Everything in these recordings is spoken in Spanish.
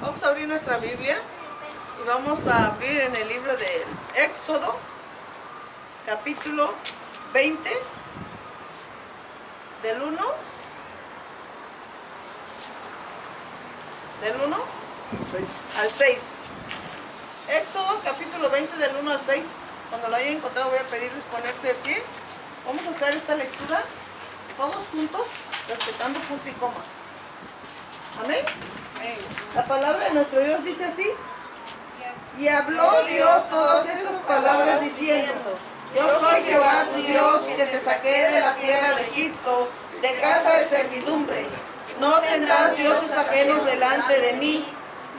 Vamos a abrir nuestra Biblia y vamos a abrir en el libro del Éxodo, capítulo 20, del 1 al 6. Éxodo, capítulo 20, del 1 al 6. Cuando lo hayan encontrado voy a pedirles ponerse de pie. Vamos a hacer esta lectura todos juntos, respetando punto y coma. Amén. La palabra de nuestro Dios dice así: y habló Dios todas estas palabras diciendo: yo soy Jehová tu Dios, que te saqué de la tierra de Egipto, de casa de servidumbre. No tendrás dioses ajenos delante de mí.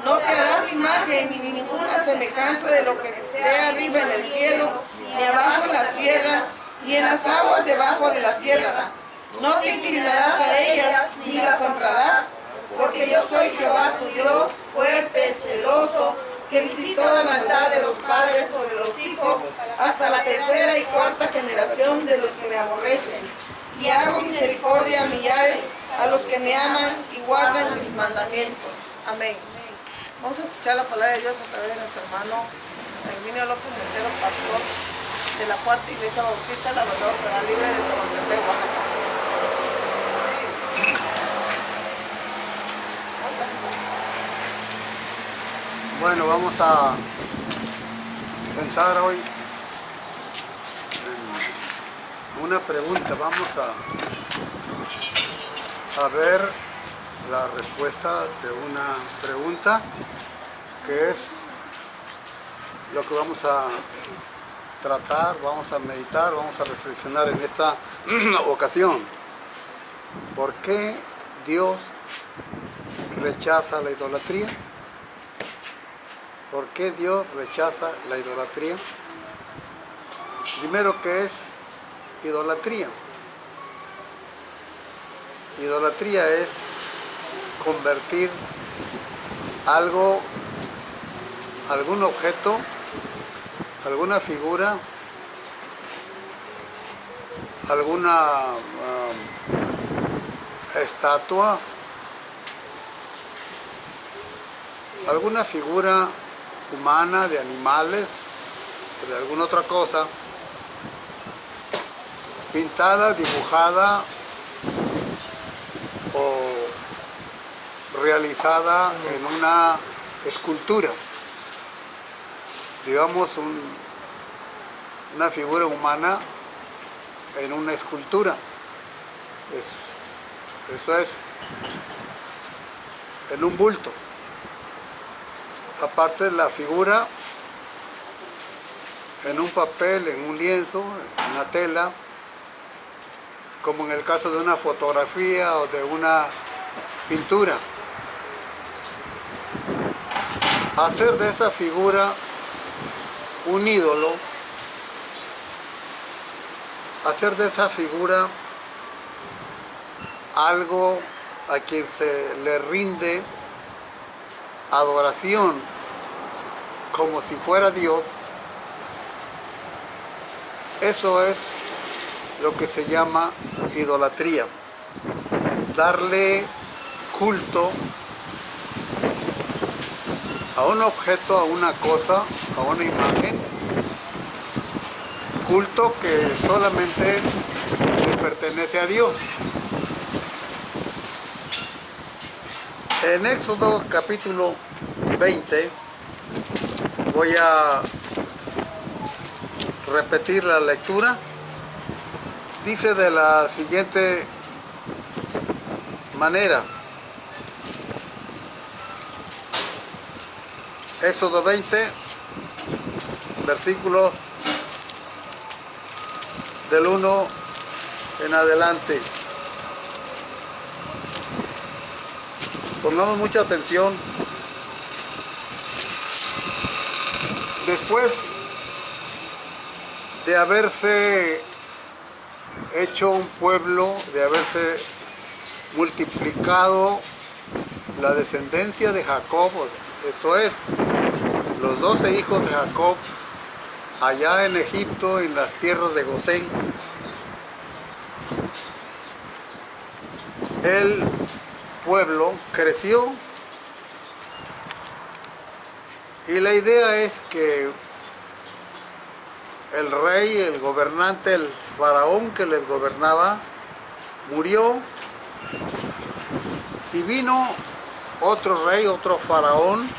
No te harás imagen ni ninguna semejanza de lo que esté arriba en el cielo, ni abajo en la tierra, ni en las aguas debajo de la tierra. No te inclinarás a ellas, ni las honrarás, porque yo soy Jehová tu Dios, fuerte, celoso, que visitó la maldad de los padres sobre los hijos, hasta la tercera y cuarta generación de los que me aborrecen. Y hago misericordia a millares, a los que me aman y guardan mis mandamientos. Amén. Vamos a escuchar la palabra de Dios a través de nuestro hermano Herminio López Montero, pastor de la Cuarta Iglesia Bautista La Verdad, la Libre de Tonaltepec, Oaxaca. Bueno, vamos a pensar hoy en una pregunta. Vamos a ver la respuesta de una pregunta, que es lo que vamos a tratar, vamos a meditar, vamos a reflexionar en esta ocasión. ¿Por qué Dios rechaza la idolatría? ¿Por qué Dios rechaza la idolatría? Primero, ¿qué es idolatría? Idolatría es convertir algo, algún objeto, alguna figura, alguna estatua, alguna figura humana, de animales o de alguna otra cosa, pintada, dibujada o realizada en una escultura, digamos una figura humana en una escultura. Eso es en un bulto. Aparte de la figura, en un papel, en un lienzo, en una tela, como en el caso de una fotografía o de una pintura. Hacer de esa figura un ídolo, hacer de esa figura algo a quien se le rinde adoración como si fuera Dios, eso es lo que se llama idolatría. Darle culto a un objeto, a una cosa, a una imagen, culto que solamente le pertenece a Dios. En Éxodo capítulo 20, voy a repetir la lectura. Dice de la siguiente manera: Éxodo 20, versículos del 1 en adelante. Pongamos mucha atención. Después de haberse hecho un pueblo, de haberse multiplicado la descendencia de Jacob, esto es, los 12 hijos de Jacob, allá en Egipto, en las tierras de Gosén, el pueblo creció Y la idea es que el rey, el gobernante, el faraón que les gobernaba, murió y vino otro rey, otro faraón,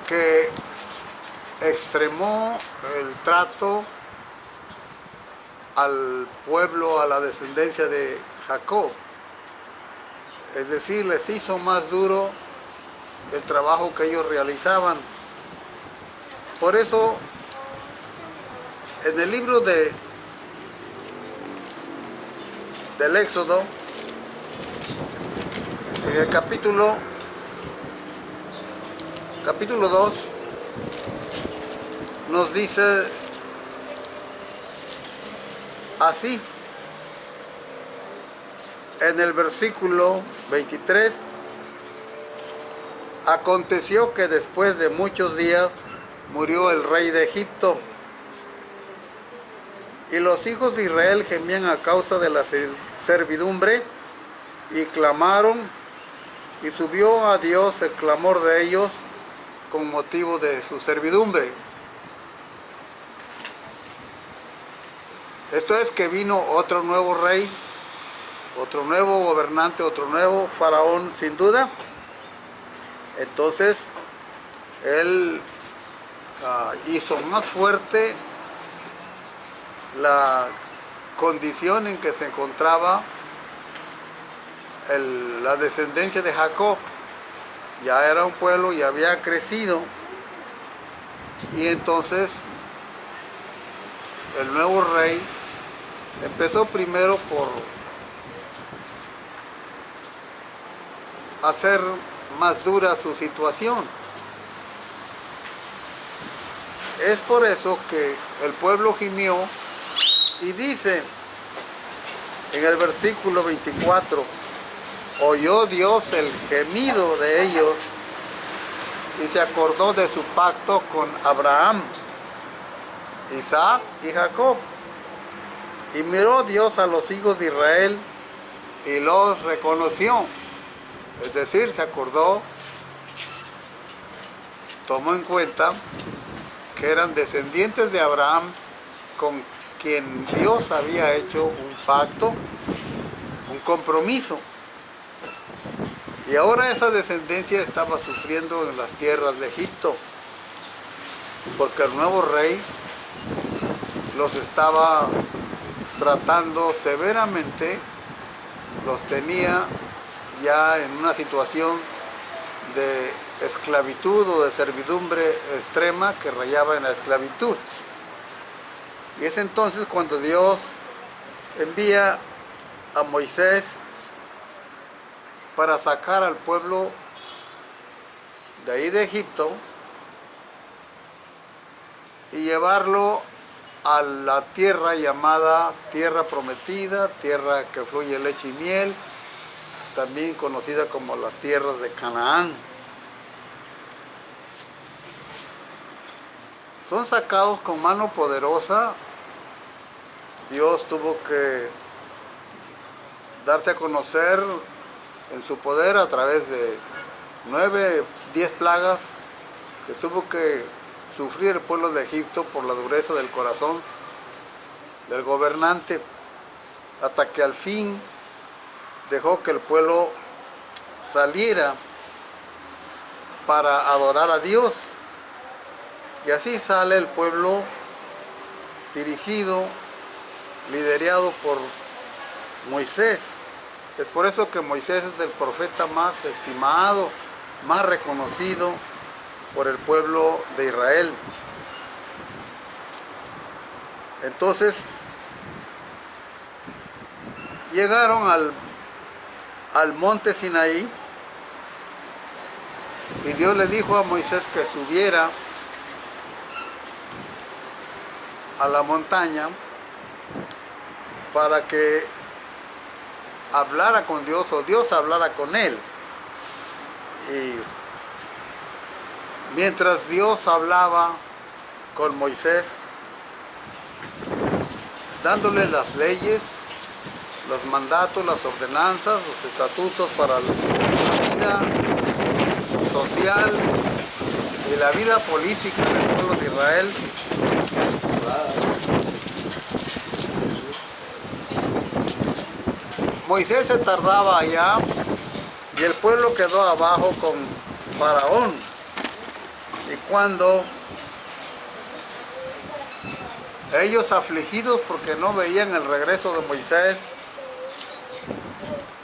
que extremó el trato al pueblo, a la descendencia de Jacob. Es decir, les hizo más duro el trabajo que ellos realizaban. Por eso, en el libro del Éxodo, en el capítulo 2, nos dice así, en el versículo 23, aconteció que después de muchos días murió el rey de Egipto, y los hijos de Israel gemían a causa de la servidumbre, y clamaron, y subió a Dios el clamor de ellos con motivo de su servidumbre. Esto es que vino otro nuevo rey, otro nuevo gobernante, otro nuevo faraón, sin duda. Entonces, él hizo más fuerte la condición en que se encontraba la descendencia de Jacob. Ya era un pueblo, ya había crecido, y entonces el nuevo rey empezó primero por hacer más dura su situación. Es por eso que el pueblo gimió y dice en el versículo 24, oyó Dios el gemido de ellos y se acordó de su pacto con Abraham, Isaac y Jacob. Y miró Dios a los hijos de Israel y los reconoció. Es decir, se acordó, tomó en cuenta que eran descendientes de Abraham con quien Dios había hecho un pacto, un compromiso. Y ahora esa descendencia estaba sufriendo en las tierras de Egipto, porque el nuevo rey los estaba tratando severamente, los tenía ya en una situación de esclavitud o de servidumbre extrema que rayaba en la esclavitud. Y es entonces cuando Dios envía a Moisés para sacar al pueblo de ahí de Egipto y llevarlo a la tierra llamada tierra prometida, tierra que fluye leche y miel, también conocida como las tierras de Canaán. Son sacados con mano poderosa. Dios tuvo que darse a conocer en su poder a través de 9, 10 plagas que tuvo que sufrir el pueblo de Egipto por la dureza del corazón del gobernante, hasta que al fin dejó que el pueblo saliera para adorar a Dios. Y así sale el pueblo dirigido, liderado por Moisés. Es por eso que Moisés es el profeta más estimado, más reconocido por el pueblo de Israel. Entonces, llegaron al monte Sinaí y Dios le dijo a Moisés que subiera a la montaña para que hablara con Dios o Dios hablara con él. Y mientras Dios hablaba con Moisés, dándole las leyes, los mandatos, las ordenanzas, los estatutos para la vida, social y la vida política del pueblo de Israel. Moisés se tardaba allá y el pueblo quedó abajo con Faraón. Y cuando ellos afligidos porque no veían el regreso de Moisés,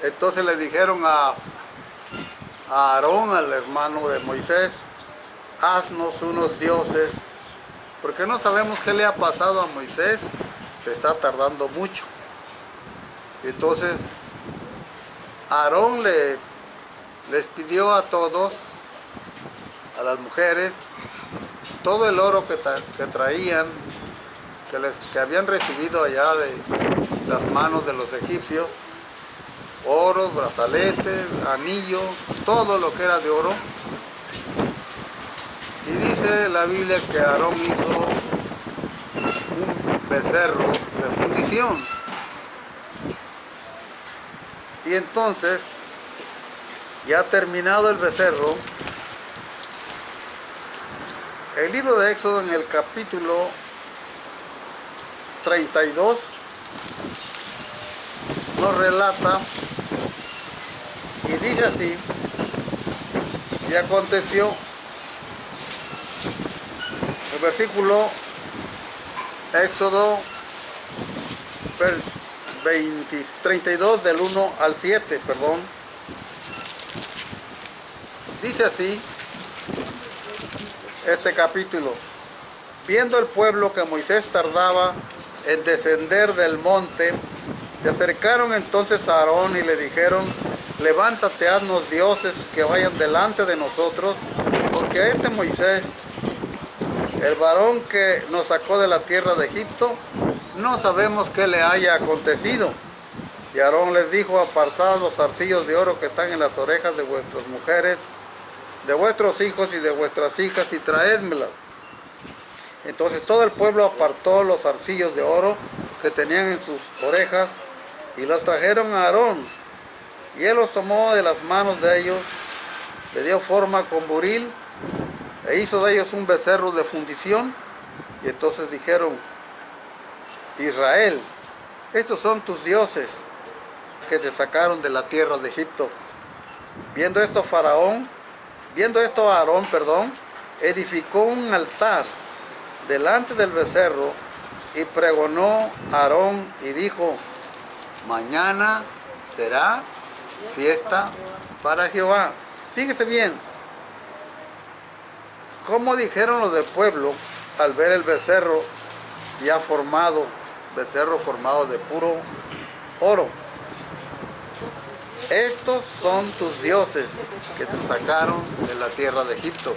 entonces le dijeron a Aarón, al hermano de Moisés, haznos unos dioses, porque no sabemos qué le ha pasado a Moisés, se está tardando mucho. Entonces Aarón les pidió a todos, a las mujeres, todo el oro que traían, que habían recibido allá de las manos de los egipcios, oros, brazaletes, anillos, todo lo que era de oro. Y dice la Biblia que Aarón hizo un becerro de fundición. Y entonces, ya terminado el becerro, el libro de Éxodo en el capítulo 32 nos relata y dice así: y aconteció, el versículo Éxodo 32 del 1 al 7, perdón, dice así este capítulo: viendo el pueblo que Moisés tardaba en descender del monte, se acercaron entonces a Aarón y le dijeron: levántate, haznos dioses que vayan delante de nosotros, porque a este Moisés, el varón que nos sacó de la tierra de Egipto, no sabemos qué le haya acontecido. Y Aarón les dijo: apartad los zarcillos de oro que están en las orejas de vuestras mujeres, de vuestros hijos y de vuestras hijas, y traédmelas. Entonces todo el pueblo apartó los zarcillos de oro que tenían en sus orejas y los trajeron a Aarón. Y él los tomó de las manos de ellos, le dio forma con buril e hizo de ellos un becerro de fundición. Y entonces dijeron: Israel, estos son tus dioses que te sacaron de la tierra de Egipto. Viendo esto Aarón, edificó un altar delante del becerro y pregonó a Aarón y dijo: mañana será fiesta para Jehová. Fíjese bien cómo dijeron los del pueblo al ver el becerro ya formado, becerro formado de puro oro: estos son tus dioses que te sacaron de la tierra de Egipto.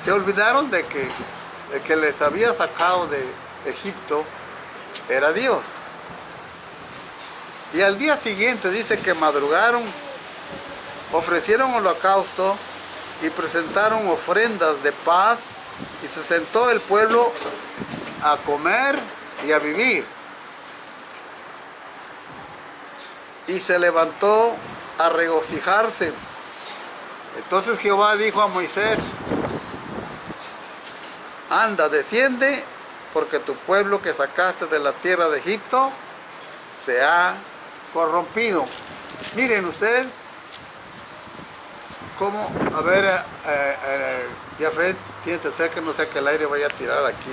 Se olvidaron de que el que les había sacado de Egipto era Dios. Y al día siguiente dice que madrugaron, ofrecieron holocausto y presentaron ofrendas de paz, y se sentó el pueblo a comer y a vivir. Y se levantó a regocijarse. Entonces Jehová dijo a Moisés: anda, desciende, porque tu pueblo que sacaste de la tierra de Egipto se ha corrompido. Miren ustedes cómo, a ver, Jafet, siéntate cerca, no sea que el aire vaya a tirar aquí.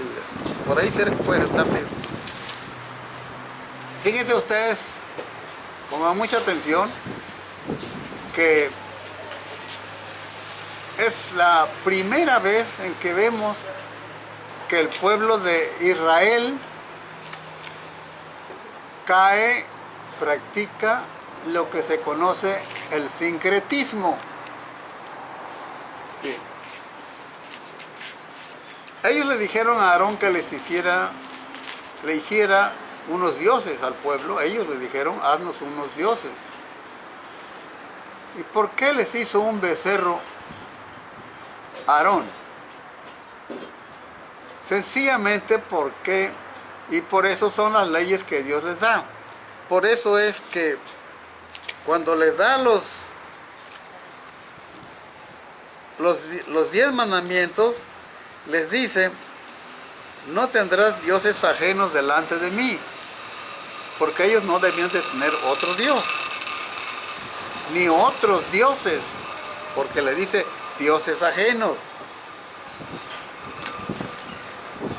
Por ahí cerca puede estar bien. Fíjense ustedes, pongan mucha atención, que es la primera vez en que vemos que el pueblo de Israel practica lo que se conoce el sincretismo. Sí. Ellos le dijeron a Aarón que le hiciera unos dioses al pueblo. Ellos le dijeron: haznos unos dioses. ¿Y por qué les hizo un becerro Aarón? Sencillamente porque, y por eso son las leyes que Dios les da. Por eso es que cuando les da los 10 mandamientos les dice: no tendrás dioses ajenos delante de mí, porque ellos no debían de tener otro Dios, ni otros dioses, porque le dice dioses ajenos.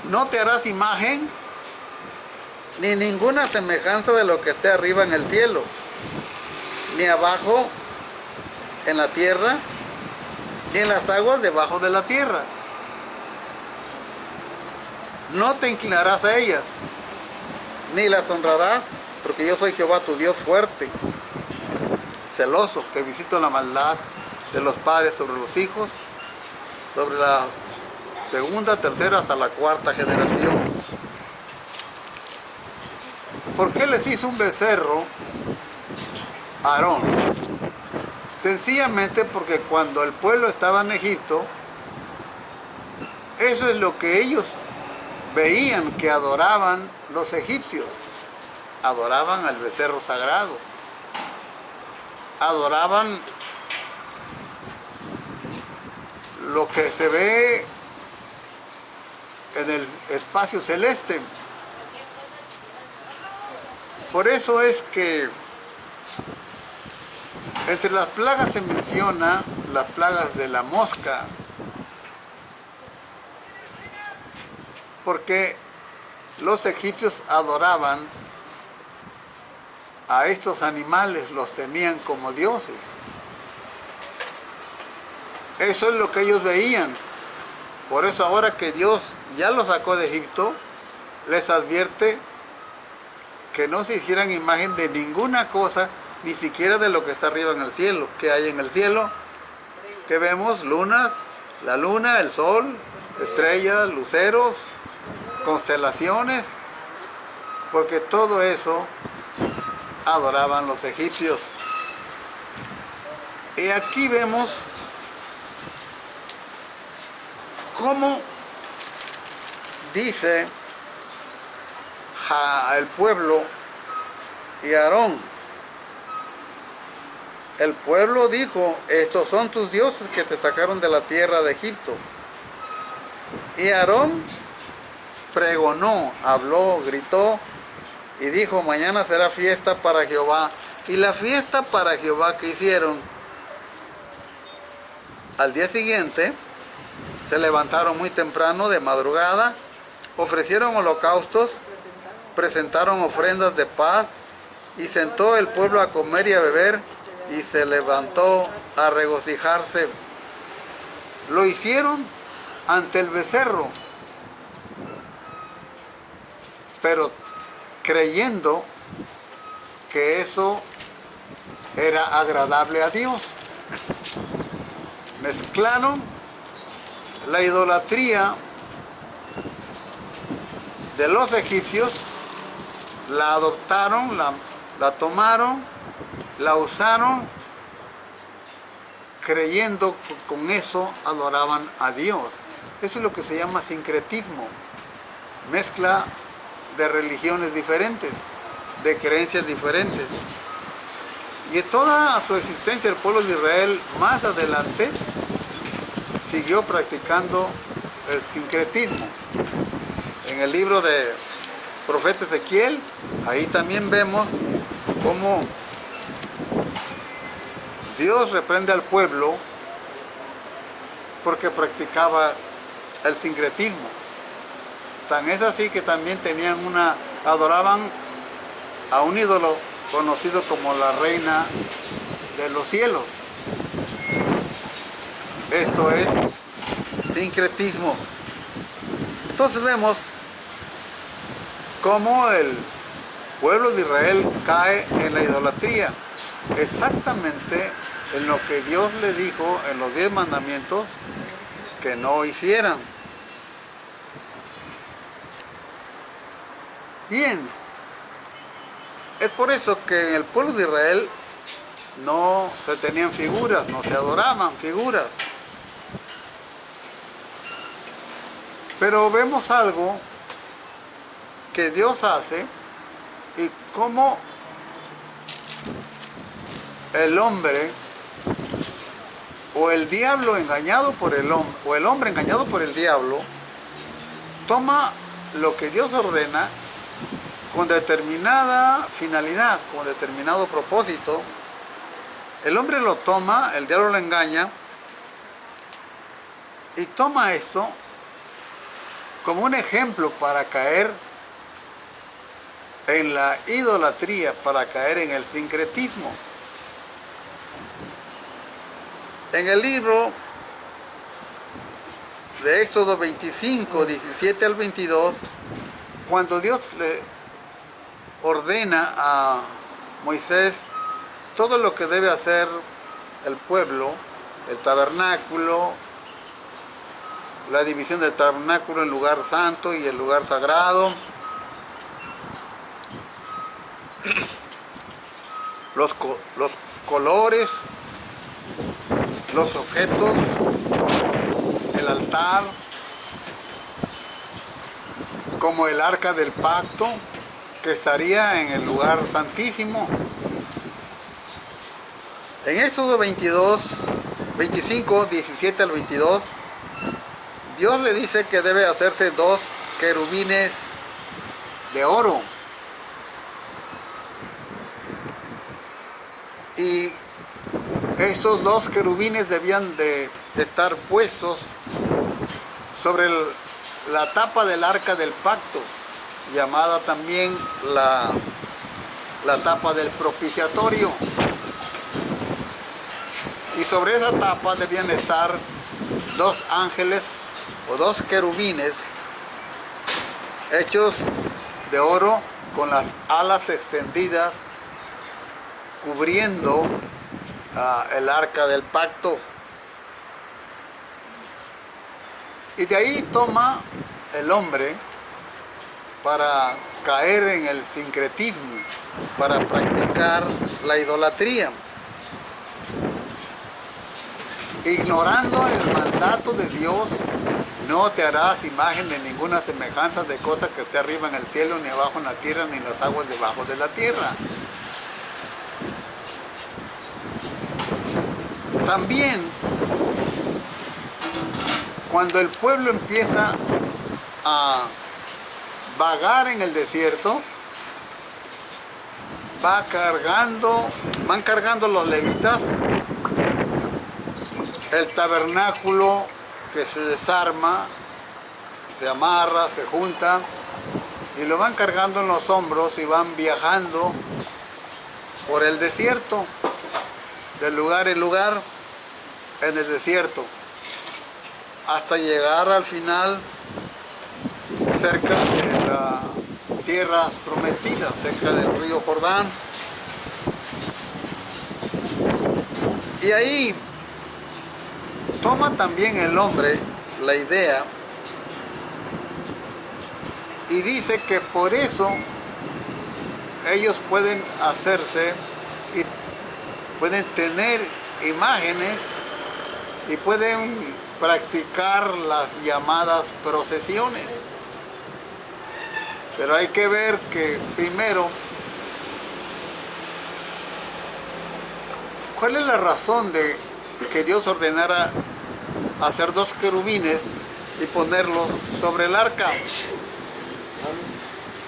No te harás imagen ni ninguna semejanza de lo que esté arriba en el cielo, ni abajo en la tierra, ni en las aguas debajo de la tierra. No te inclinarás a ellas, ni las honrarás, porque yo soy Jehová tu Dios fuerte, celoso, que visito la maldad de los padres sobre los hijos, sobre la segunda, tercera, hasta la cuarta generación. ¿Por qué les hizo un becerro a Aarón? Sencillamente porque cuando el pueblo estaba en Egipto, eso es lo que ellos veían que adoraban los egipcios. Adoraban al becerro sagrado. Adoraban lo que se ve en el espacio celeste. Por eso es que entre las plagas se menciona las plagas de la mosca, porque los egipcios adoraban a estos animales, los tenían como dioses. Eso es lo que ellos veían. Por eso ahora que Dios ya los sacó de Egipto, les advierte que no se hicieran imagen de ninguna cosa, ni siquiera de lo que está arriba en el cielo. ¿Qué hay en el cielo? ¿Qué vemos? Lunas, la luna, el sol, estrellas, luceros, constelaciones, porque todo eso adoraban los egipcios. Y aquí vemos cómo dice el pueblo y Aarón. El pueblo dijo: estos son tus dioses que te sacaron de la tierra de Egipto. Y Aarón pregonó, habló, gritó y dijo: mañana será fiesta para Jehová. Y la fiesta para Jehová que hicieron, al día siguiente se levantaron muy temprano de madrugada, ofrecieron holocaustos, presentaron ofrendas de paz, y sentó el pueblo a comer y a beber, y se levantó a regocijarse. Lo hicieron ante el becerro, pero creyendo que eso era agradable a Dios. Mezclaron la idolatría de los egipcios, la adoptaron, la tomaron, la usaron, creyendo que con eso adoraban a Dios. Eso es lo que se llama sincretismo, mezcla de religiones diferentes, de creencias diferentes. Y en toda su existencia el pueblo de Israel más adelante siguió practicando el sincretismo. En el libro de profeta Ezequiel, ahí también vemos cómo Dios reprende al pueblo porque practicaba el sincretismo. Tan es así que también adoraban a un ídolo conocido como la reina de los cielos. Esto es sincretismo. Entonces vemos cómo el pueblo de Israel cae en la idolatría, exactamente en lo que Dios le dijo en los 10 mandamientos que no hicieran. Bien, es por eso que en el pueblo de Israel no se tenían figuras, no se adoraban figuras. Pero vemos algo que Dios hace y cómo el hombre o o el diablo engañado por el hombre, o el hombre engañado por el diablo, toma lo que Dios ordena con determinada finalidad, con determinado propósito. El hombre lo toma, el diablo lo engaña, y toma esto como un ejemplo para caer en la idolatría, para caer en el sincretismo. En el libro de Éxodo 25, 17 al 22, cuando Dios le ordena a Moisés todo lo que debe hacer el pueblo, el tabernáculo, la división del tabernáculo en lugar santo y el lugar sagrado, los colores, los objetos, como el altar, como el arca del pacto, que estaría en el lugar santísimo. En Éxodo 25, 17 al 22, Dios le dice que debe hacerse 2 querubines de oro. Y estos 2 querubines debían de estar puestos sobre la tapa del arca del pacto, llamada también la tapa del propiciatorio. Y sobre esa tapa debían estar 2 ángeles o 2 querubines hechos de oro con las alas extendidas cubriendo el arca del pacto. Y de ahí toma el hombre para caer en el sincretismo, para practicar la idolatría, ignorando el mandato de Dios: no te harás imagen de ninguna semejanza de cosa que esté arriba en el cielo, ni abajo en la tierra, ni en las aguas debajo de la tierra. También, cuando el pueblo empieza a vagar en el desierto, van cargando los levitas el tabernáculo, que se desarma, se amarra, se junta, y lo van cargando en los hombros y van viajando por el desierto, de lugar en lugar en el desierto, hasta llegar al final cerca de las tierras prometidas, cerca del río Jordán. Y ahí toma también el hombre la idea y dice que por eso ellos pueden hacerse y pueden tener imágenes y pueden practicar las llamadas procesiones. Pero hay que ver que primero, ¿cuál es la razón de que Dios ordenara hacer 2 querubines y ponerlos sobre el arca?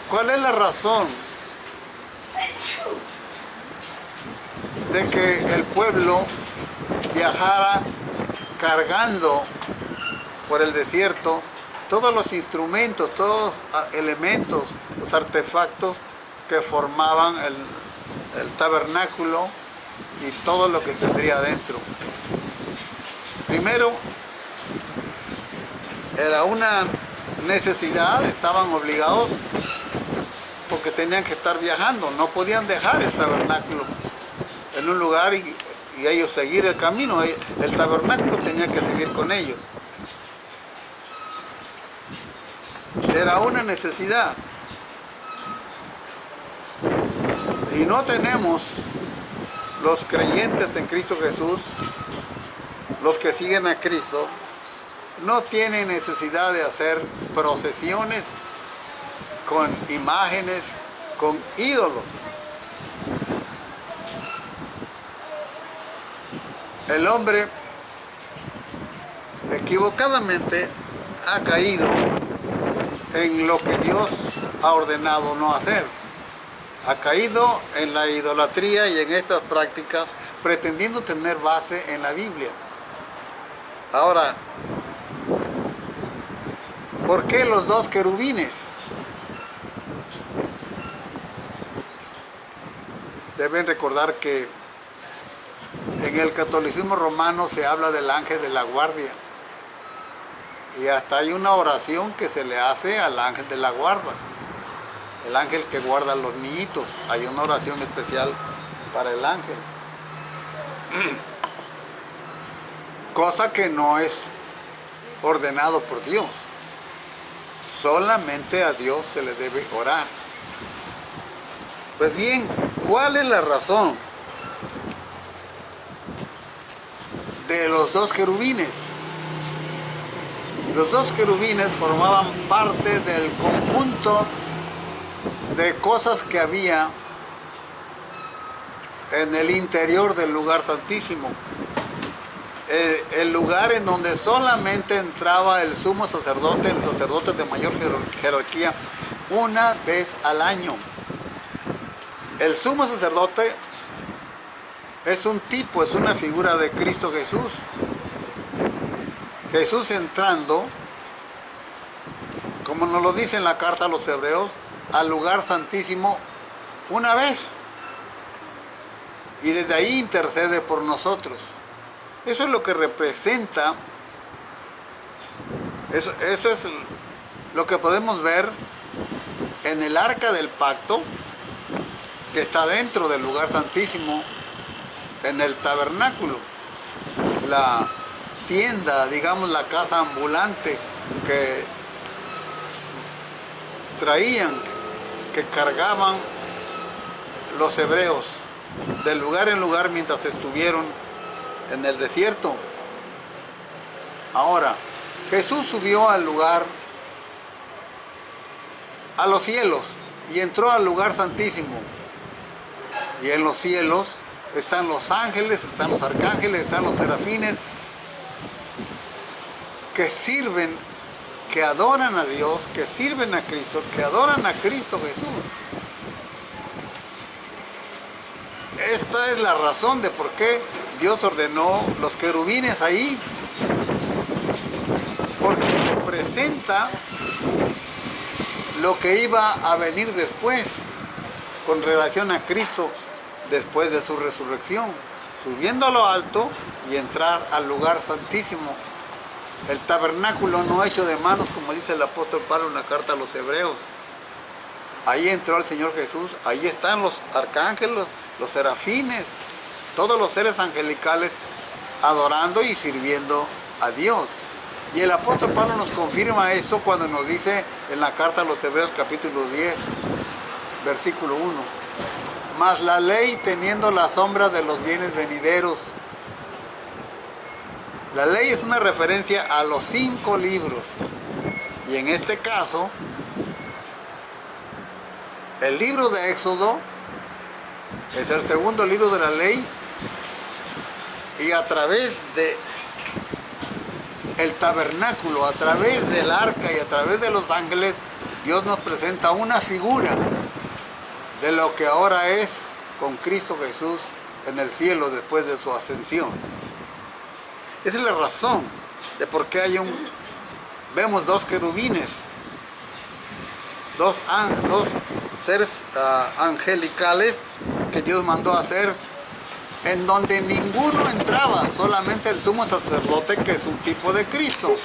¿Cuál es la razón de que el pueblo viajara cargando por el desierto todos los instrumentos, todos los elementos, los artefactos que formaban el tabernáculo y todo lo que tendría adentro? Primero, era una necesidad, estaban obligados porque tenían que estar viajando, no podían dejar el tabernáculo en un lugar y ellos seguir el camino. El tabernáculo tenía que seguir con ellos. Era una necesidad. Y no tenemos, los creyentes en Cristo Jesús, los que siguen a Cristo, no tienen necesidad de hacer procesiones con imágenes, con ídolos. El hombre equivocadamente ha caído en lo que Dios ha ordenado no hacer. Ha caído en la idolatría y en estas prácticas pretendiendo tener base en la Biblia. Ahora, ¿por qué los dos querubines? Deben recordar que en el catolicismo romano se habla del ángel de la guardia. Y hasta hay una oración que se le hace al ángel de la guarda. El ángel que guarda a los niñitos. Hay una oración especial para el ángel. Cosa que no es ordenado por Dios. Solamente a Dios se le debe orar. Pues bien, ¿cuál es la razón de los dos querubines? Los dos querubines formaban parte del conjunto de cosas que había en el interior del lugar santísimo. El lugar en donde solamente entraba el sumo sacerdote, el sacerdote de mayor jerarquía, una vez al año. El sumo sacerdote es un tipo, es una figura de Cristo Jesús. Jesús entrando, como nos lo dice en la carta a los Hebreos, al lugar santísimo una vez. Y desde ahí intercede por nosotros. Eso es lo que representa, eso es lo que podemos ver en el arca del pacto, que está dentro del lugar santísimo, en el tabernáculo, la tienda, digamos la casa ambulante que traían, que cargaban los hebreos de lugar en lugar mientras estuvieron en el desierto. Ahora, Jesús subió al lugar, a los cielos, y entró al lugar santísimo. Y en los cielos están los ángeles, están los arcángeles, están los serafines, que sirven, que adoran a Dios, que sirven a Cristo, que adoran a Cristo Jesús. Esta es la razón de por qué Dios ordenó los querubines ahí, porque representa lo que iba a venir después con relación a Cristo después de su resurrección, subiendo a lo alto y entrar al lugar santísimo, el tabernáculo no hecho de manos, como dice el apóstol Pablo en la carta a los Hebreos. Ahí entró el Señor Jesús, ahí están los arcángeles, los serafines, todos los seres angelicales adorando y sirviendo a Dios. Y el apóstol Pablo nos confirma esto cuando nos dice en la carta a los Hebreos capítulo 10, versículo 1. Mas la ley teniendo la sombra de los bienes venideros. La ley es una referencia a los 5 libros. Y en este caso, el libro de Éxodo es el segundo libro de la ley. Y a través de el tabernáculo, a través del arca y a través de los ángeles, Dios nos presenta una figura de lo que ahora es con Cristo Jesús en el cielo después de su ascensión. Esa es la razón de por qué vemos dos querubines, dos seres angelicales que Dios mandó a hacer, en donde ninguno entraba, solamente el sumo sacerdote, que es un tipo de Cristo.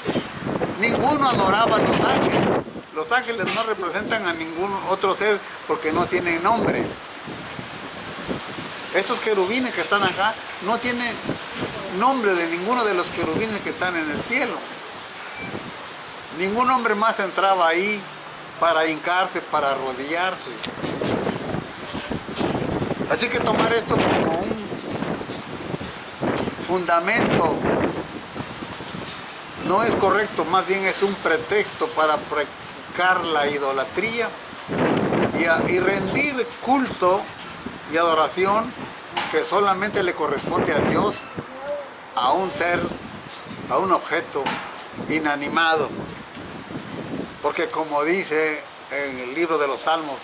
Ninguno adoraba a los ángeles. Los ángeles no representan a ningún otro ser porque no tienen nombre. Estos querubines que están acá no tienen nombre de ninguno de los querubines que están en el cielo. Ningún hombre más entraba ahí para hincarse, para arrodillarse. Así que tomar esto como un fundamento no es correcto, más bien es un pretexto para practicar la idolatría y rendir culto y adoración que solamente le corresponde a Dios, a un ser, a un objeto inanimado. Porque como dice en el libro de los Salmos,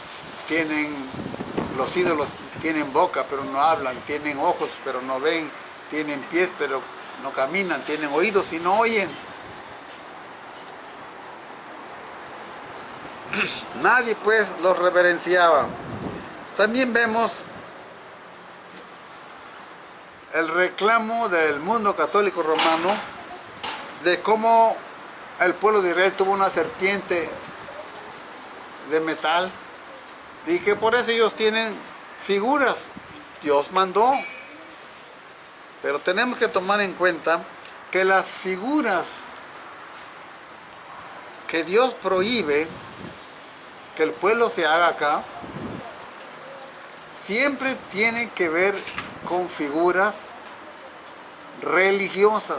los ídolos tienen boca pero no hablan, tienen ojos pero no ven, tienen pies pero no caminan, tienen oídos y no oyen. Nadie pues los reverenciaba. También vemos el reclamo del mundo católico romano de cómo el pueblo de Israel tuvo una serpiente de metal y que por eso ellos tienen figuras. Dios mandó. Pero tenemos que tomar en cuenta que las figuras que Dios prohíbe que el pueblo se haga acá, siempre tienen que ver con figuras religiosas.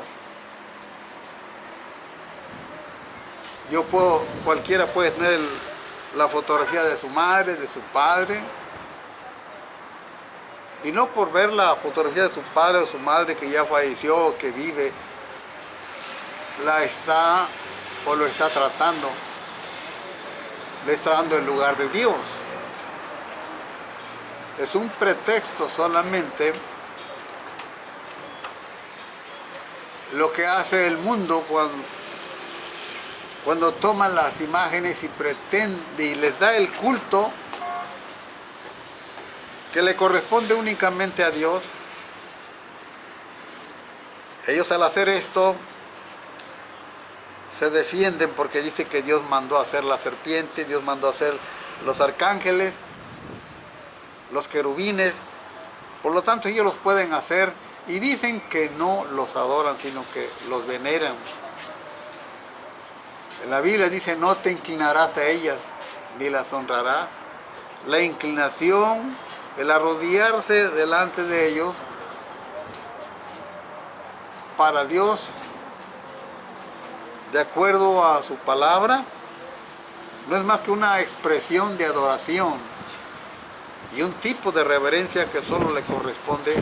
Cualquiera puede tener la fotografía de su madre, de su padre, y no por ver la fotografía de su padre o su madre que ya falleció o que vive, lo está tratando, le está dando el lugar de Dios. Es un pretexto solamente lo que hace el mundo cuando toman las imágenes y pretende y les da el culto que le corresponde únicamente a Dios. Ellos al hacer esto se defienden porque dice que Dios mandó a hacer la serpiente, Dios mandó a hacer los arcángeles, los querubines, por lo tanto ellos los pueden hacer y dicen que no los adoran sino que los veneran. En la Biblia dice: no te inclinarás a ellas ni las honrarás. La inclinación, el arrodillarse delante de ellos, para Dios, de acuerdo a su palabra, no es más que una expresión de adoración y un tipo de reverencia que solo le corresponde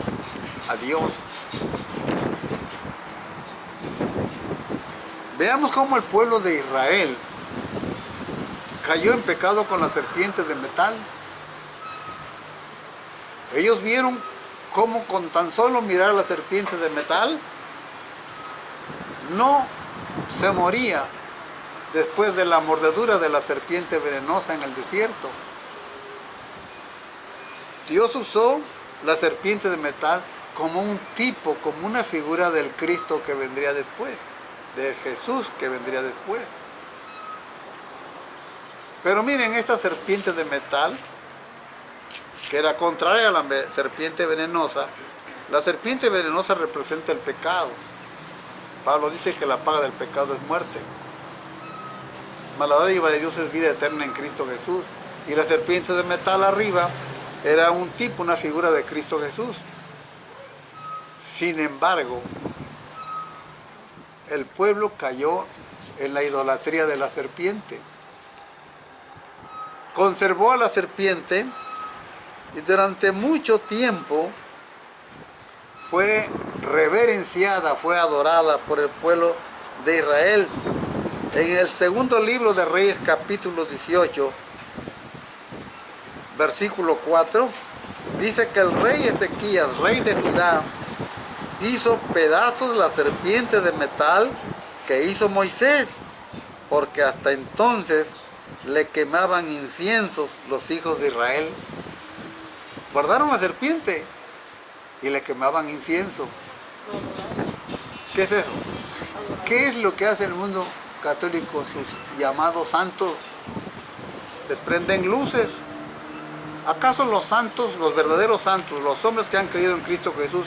a Dios. Veamos cómo el pueblo de Israel cayó en pecado con la serpiente de metal. Ellos vieron cómo con tan solo mirar la serpiente de metal no se moría después de la mordedura de la serpiente venenosa en el desierto. Dios usó la serpiente de metal como un tipo, como una figura del Cristo que vendría después, de Jesús que vendría después. Pero miren, esta serpiente de metal, que era contraria a la serpiente venenosa, la serpiente venenosa representa el pecado. Pablo dice que la paga del pecado es muerte, mas la dádiva de Dios es vida eterna en Cristo Jesús. Y la serpiente de metal arriba era un tipo, una figura de Cristo Jesús. Sin embargo, el pueblo cayó en la idolatría de la serpiente. Conservó a la serpiente y durante mucho tiempo fue reverenciada, fue adorada por el pueblo de Israel. En el segundo libro de Reyes, capítulo 18, versículo 4, dice que el rey Ezequías, rey de Judá, hizo pedazos la serpiente de metal que hizo Moisés, porque hasta entonces le quemaban inciensos los hijos de Israel. Guardaron la serpiente y le quemaban incienso. ¿Qué es eso? ¿Qué es lo que hace el mundo católico? Sus llamados santos les prenden luces. ¿Acaso los santos, los verdaderos santos, los hombres que han creído en Cristo Jesús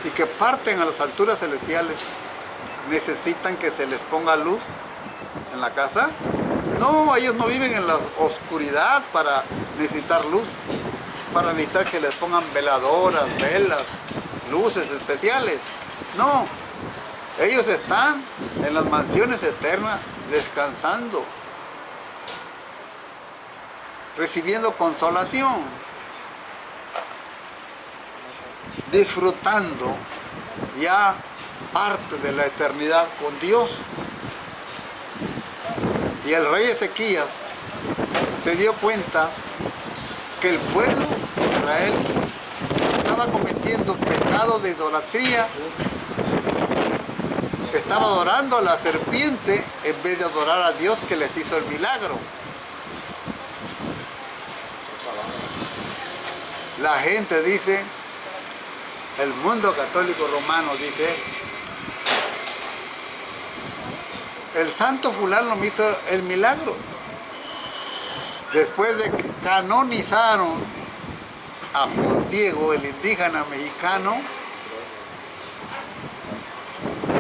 y que parten a las alturas celestiales, necesitan que se les ponga luz en la casa? No, ellos no viven en la oscuridad para necesitar luz, para necesitar que les pongan veladoras, velas, luces especiales. No, ellos están en las mansiones eternas descansando, recibiendo consolación, disfrutando ya parte de la eternidad con Dios. Y el rey Ezequías se dio cuenta que el pueblo de Israel estaba cometiendo pecado de idolatría, estaba adorando a la serpiente en vez de adorar a Dios que les hizo el milagro. La gente dice, el mundo católico romano dice, el santo fulano me hizo el milagro. Después de que canonizaron a Juan Diego, el indígena mexicano,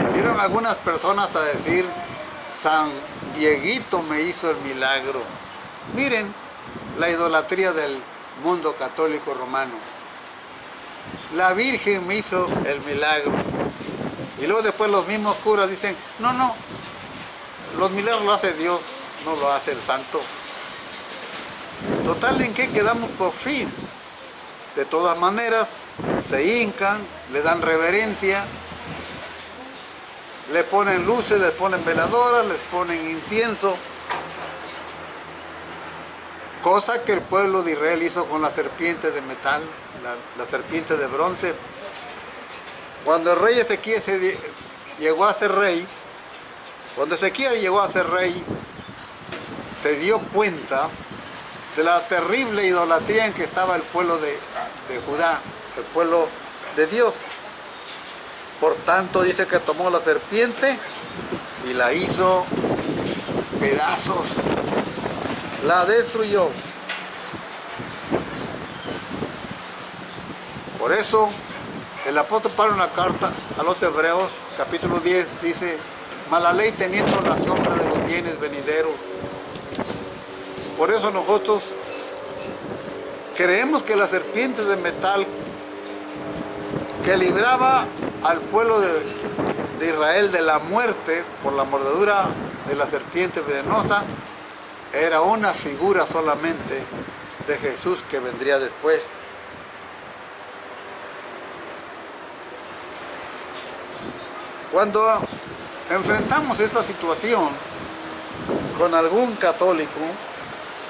salieron algunas personas a decir, San Dieguito me hizo el milagro. Miren la idolatría del mundo católico romano. La Virgen me hizo el milagro. Y luego después los mismos curas dicen, no, los milagros lo hace Dios, no lo hace el santo. Total, ¿en qué quedamos por fin? De todas maneras, se hincan, le dan reverencia, le ponen luces, les ponen veladoras, les ponen incienso. Cosa que el pueblo de Israel hizo con la serpiente de metal, la serpiente de bronce. Cuando el rey Ezequías llegó a ser rey, se dio cuenta de la terrible idolatría en que estaba el pueblo de Judá, el pueblo de Dios. Por tanto, dice que tomó la serpiente y la hizo pedazos, la destruyó. Por eso, el apóstol Pablo en la carta a los Hebreos, capítulo 10, dice, mas la ley teniendo la sombra de los bienes venideros. Por eso nosotros creemos que la serpiente de metal que libraba al pueblo de Israel de la muerte por la mordedura de la serpiente venenosa era una figura solamente de Jesús que vendría después. Cuando enfrentamos esta situación con algún católico,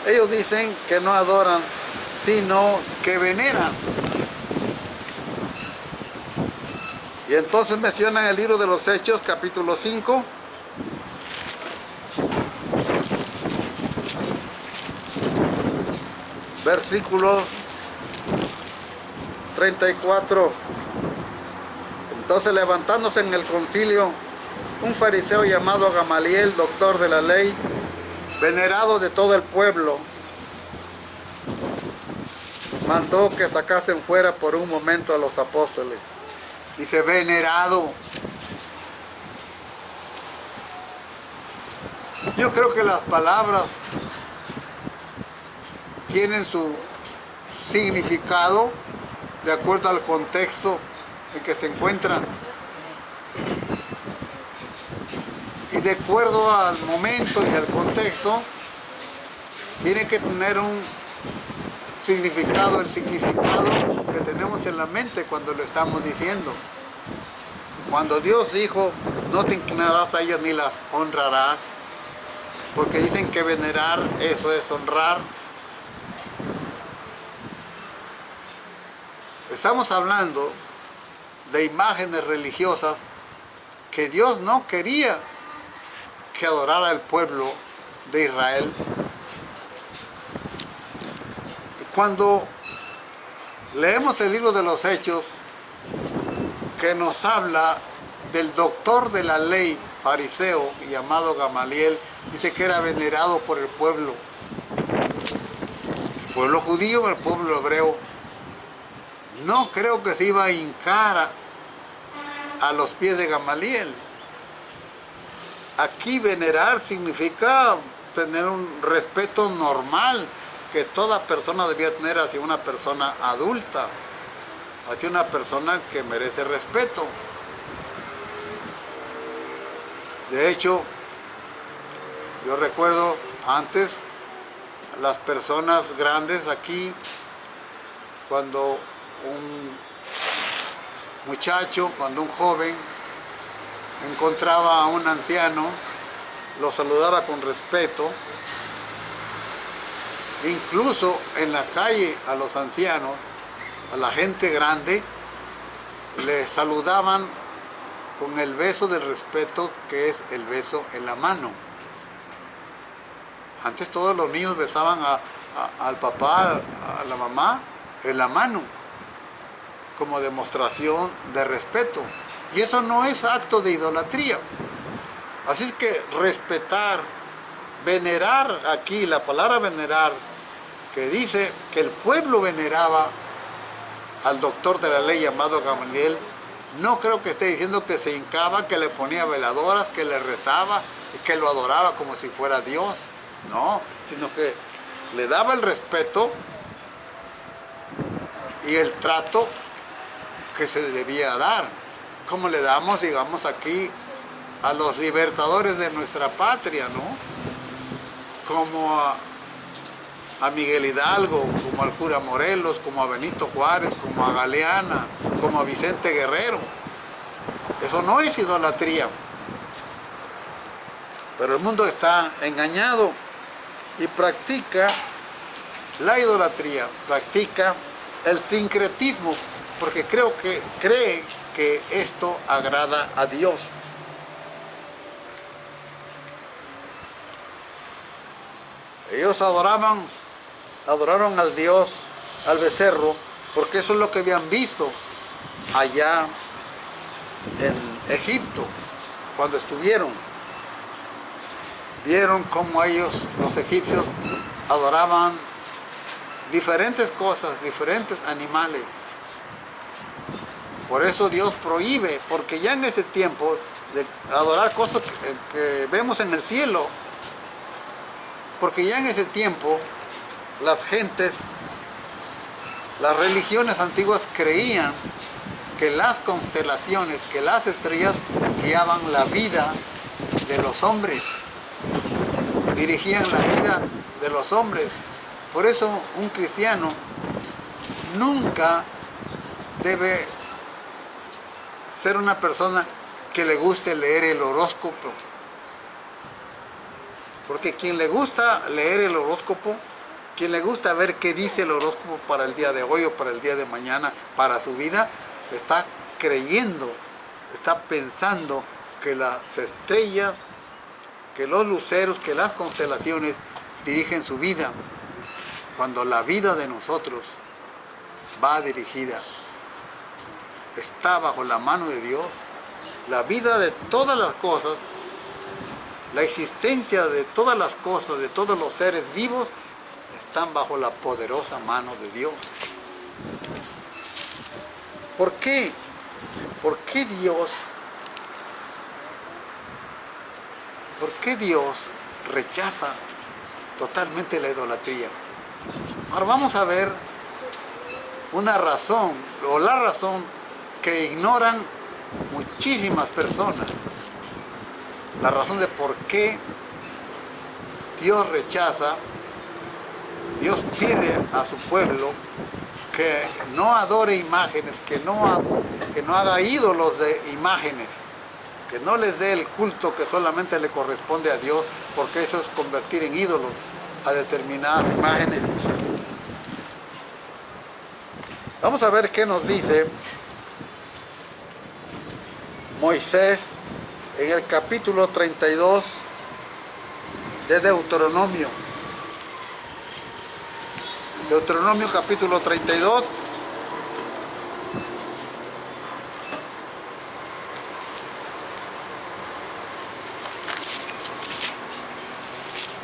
ellos dicen que no adoran, sino que veneran. Y entonces mencionan el libro de los Hechos, capítulo 5, versículo 34. Entonces, levantándose en el concilio, un fariseo llamado Gamaliel, doctor de la ley, venerado de todo el pueblo, mandó que sacasen fuera por un momento a los apóstoles. Dice venerado. Yo creo que las palabras tienen su significado de acuerdo al contexto en que se encuentran. Y de acuerdo al momento y al contexto, tiene que tener un significado, el significado que tenemos en la mente cuando lo estamos diciendo. Cuando Dios dijo, no te inclinarás a ellas ni las honrarás, porque dicen que venerar, eso es honrar. Estamos hablando de imágenes religiosas que Dios no quería que adorara el pueblo de Israel. Cuando leemos el libro de los Hechos, que nos habla del doctor de la ley fariseo llamado Gamaliel, dice que era venerado por el pueblo judío, el pueblo hebreo. No creo que se iba a hincar a los pies de Gamaliel. Aquí venerar significa tener un respeto normal que toda persona debía tener hacia una persona adulta, hacia una persona que merece respeto. De hecho, yo recuerdo antes las personas grandes aquí, cuando un muchacho, cuando un joven encontraba a un anciano, lo saludaba con respeto. Incluso en la calle a los ancianos, a la gente grande, le saludaban con el beso del respeto, que es el beso en la mano. Antes todos los niños besaban al papá, a la mamá, en la mano, como demostración de respeto. Y eso no es acto de idolatría. Así es que respetar, venerar, aquí la palabra venerar, que dice que el pueblo veneraba al doctor de la ley llamado Gamaliel, no creo que esté diciendo que se hincaba, que le ponía veladoras, que le rezaba, que lo adoraba como si fuera Dios. No, sino que le daba el respeto y el trato que se debía dar, como le damos, digamos, aquí a los libertadores de nuestra patria, ¿no? Como a Miguel Hidalgo, como al cura Morelos, como a Benito Juárez, como a Galeana, como a Vicente Guerrero. Eso no es idolatría. Pero el mundo está engañado y practica la idolatría, practica el sincretismo, porque cree que esto agrada a Dios. Ellos adoraron al Dios, al becerro, porque eso es lo que habían visto allá en Egipto, cuando estuvieron. Vieron cómo ellos, los egipcios, adoraban diferentes cosas, diferentes animales. Por eso Dios prohíbe, porque ya en ese tiempo, de adorar cosas que vemos en el cielo, porque ya en ese tiempo las gentes, las religiones antiguas creían que las constelaciones, que las estrellas guiaban la vida de los hombres, dirigían la vida de los hombres. Por eso un cristiano nunca debe ser una persona que le guste leer el horóscopo. Porque quien le gusta leer el horóscopo, quien le gusta ver qué dice el horóscopo para el día de hoy o para el día de mañana, para su vida, está creyendo, está pensando que las estrellas, que los luceros, que las constelaciones dirigen su vida, cuando la vida de nosotros va dirigida, está bajo la mano de Dios. La vida de todas las cosas, la existencia de todas las cosas, de todos los seres vivos, están bajo la poderosa mano de Dios. ¿Por qué? ¿Por qué Dios rechaza totalmente la idolatría? Ahora vamos a ver una razón, o la razón que ignoran muchísimas personas. La razón de por qué Dios rechaza, Dios pide a su pueblo que no adore imágenes, que no haga ídolos de imágenes, que no les dé el culto que solamente le corresponde a Dios, porque eso es convertir en ídolos a determinadas imágenes. Vamos a ver qué nos dice Moisés en el capítulo 32 de Deuteronomio. Deuteronomio capítulo 32.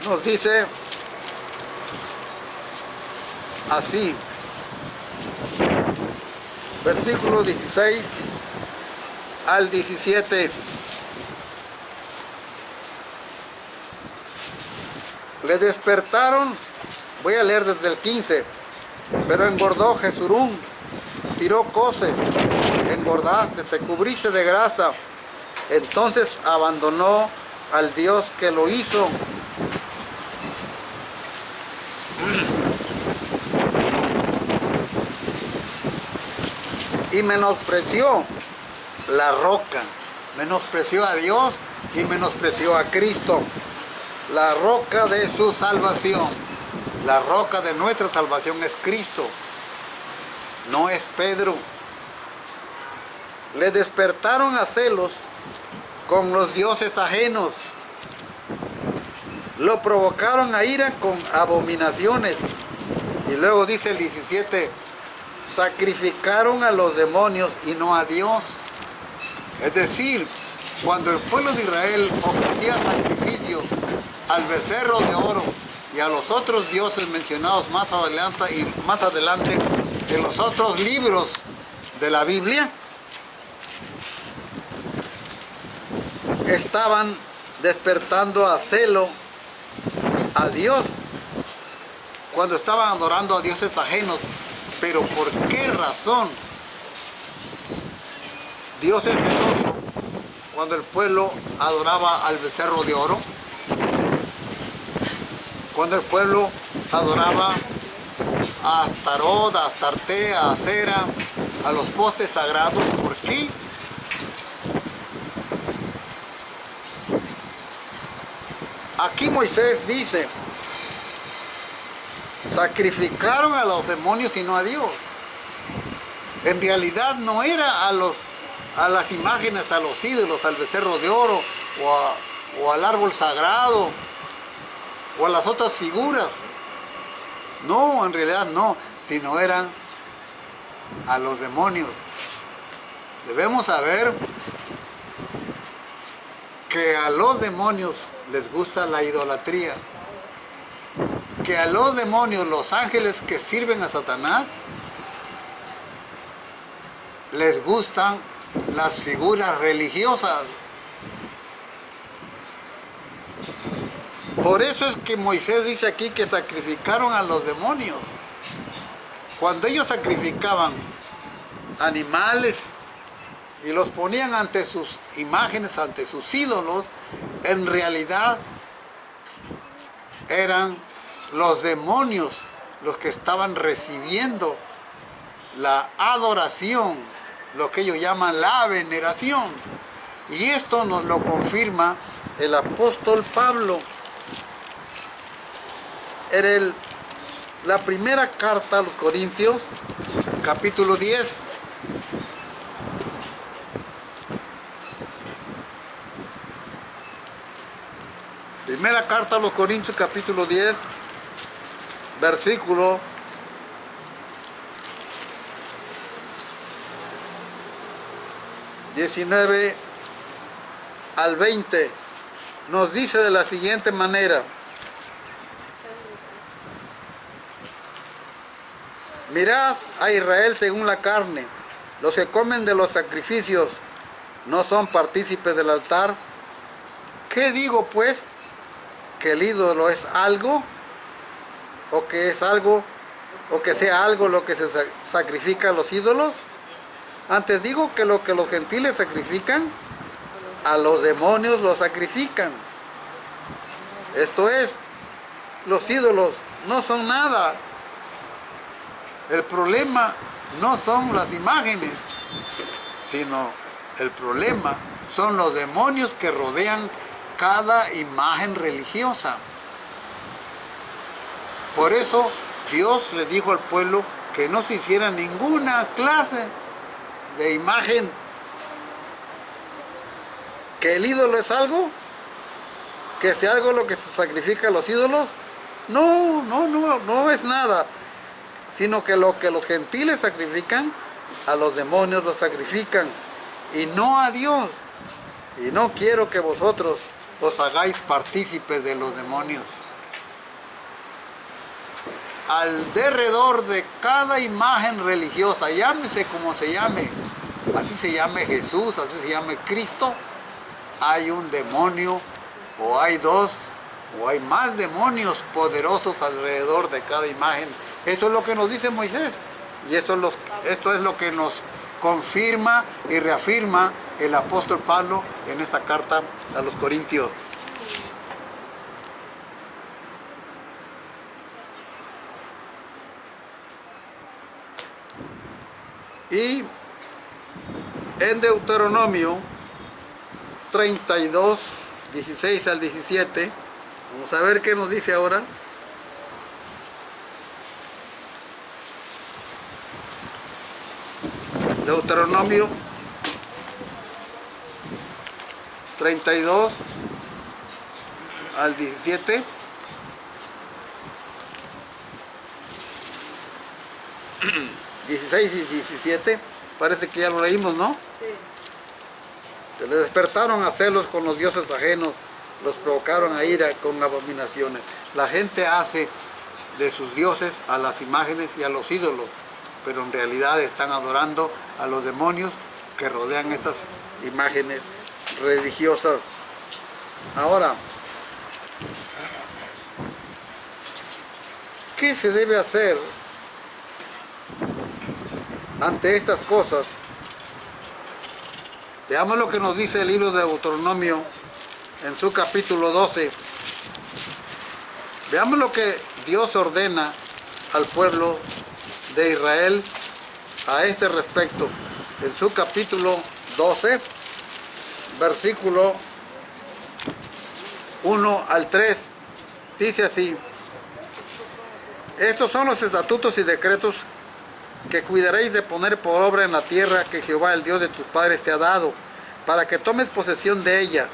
Nos dice así, versículo 16 al 17. Le despertaron, voy a leer desde el 15, pero engordó Jesurún, tiró coces, engordaste, te cubriste de grasa, entonces abandonó al Dios que lo hizo. Y menospreció la roca menospreció a Dios y menospreció a Cristo, la roca de su salvación. La roca de nuestra salvación es Cristo, no es Pedro. Le despertaron a celos con los dioses ajenos. Lo provocaron a ira con abominaciones. Y luego dice el 17, sacrificaron a los demonios y no a Dios. Es decir, cuando el pueblo de Israel ofrecía sacrificio al becerro de oro y a los otros dioses mencionados más adelante en los otros libros de la Biblia, estaban despertando a celo a Dios cuando estaban adorando a dioses ajenos. Pero ¿por qué razón Dios es celoso cuando el pueblo adoraba al becerro de oro? Cuando el pueblo adoraba a Astarot, a Astarte, a Acera, a los postes sagrados. ¿Por qué? Aquí Moisés dice, sacrificaron a los demonios y no a Dios. En realidad no era a las imágenes, a los ídolos, al becerro de oro o al árbol sagrado o a las otras figuras. No, en realidad no, sino eran a los demonios. Debemos saber que a los demonios les gusta la idolatría, que a los demonios, los ángeles que sirven a Satanás, les gustan las figuras religiosas. Por eso es que Moisés dice aquí que sacrificaron a los demonios. Cuando ellos sacrificaban animales y los ponían ante sus imágenes, ante sus ídolos, en realidad eran los demonios los que estaban recibiendo la adoración, lo que ellos llaman la veneración. Y esto nos lo confirma el apóstol Pablo en la primera carta a los Corintios, capítulo 10. Primera carta a los Corintios, capítulo 10, versículo 19 al 20, nos dice de la siguiente manera: mirad a Israel según la carne, los que comen de los sacrificios no son partícipes del altar. ¿Qué digo pues? ¿Que el ídolo es algo? ¿O que es algo? ¿O que sea algo lo que se sacrifica a los ídolos? Antes digo que lo que los gentiles sacrifican, a los demonios lo sacrifican. Esto es, los ídolos no son nada. El problema no son las imágenes, sino el problema son los demonios que rodean cada imagen religiosa. Por eso Dios le dijo al pueblo que no se hiciera ninguna clase de imagen. ¿Que el ídolo es algo? ¿Que sea algo lo que se sacrifica a los ídolos? No es nada, sino que lo que los gentiles sacrifican, a los demonios lo sacrifican, y no a Dios. Y no quiero que vosotros os hagáis partícipes de los demonios. Al derredor de cada imagen religiosa, llámese como se llame, así se llame Jesús, así se llame Cristo, hay un demonio, o hay dos, o hay más demonios poderosos alrededor de cada imagen. Esto es lo que nos dice Moisés, y esto es lo que nos confirma y reafirma el apóstol Pablo en esta carta a los Corintios. Y en Deuteronomio, 32, 16 al 17. Vamos a ver qué nos dice ahora. Deuteronomio 32 al 17. ...16 y 17... parece que ya lo leímos, ¿no? Sí. Le despertaron a celos con los dioses ajenos, los provocaron a ira con abominaciones. La gente hace de sus dioses a las imágenes y a los ídolos, pero en realidad están adorando a los demonios que rodean estas imágenes religiosas. Ahora, ¿qué se debe hacer ante estas cosas? Veamos lo que nos dice el libro de Deuteronomio en su capítulo 12. Veamos lo que Dios ordena al pueblo de Israel a este respecto. En su capítulo 12, versículo 1 al 3, dice así: estos son los estatutos y decretos que cuidaréis de poner por obra en la tierra que Jehová, el Dios de tus padres, te ha dado, para que tomes posesión de ella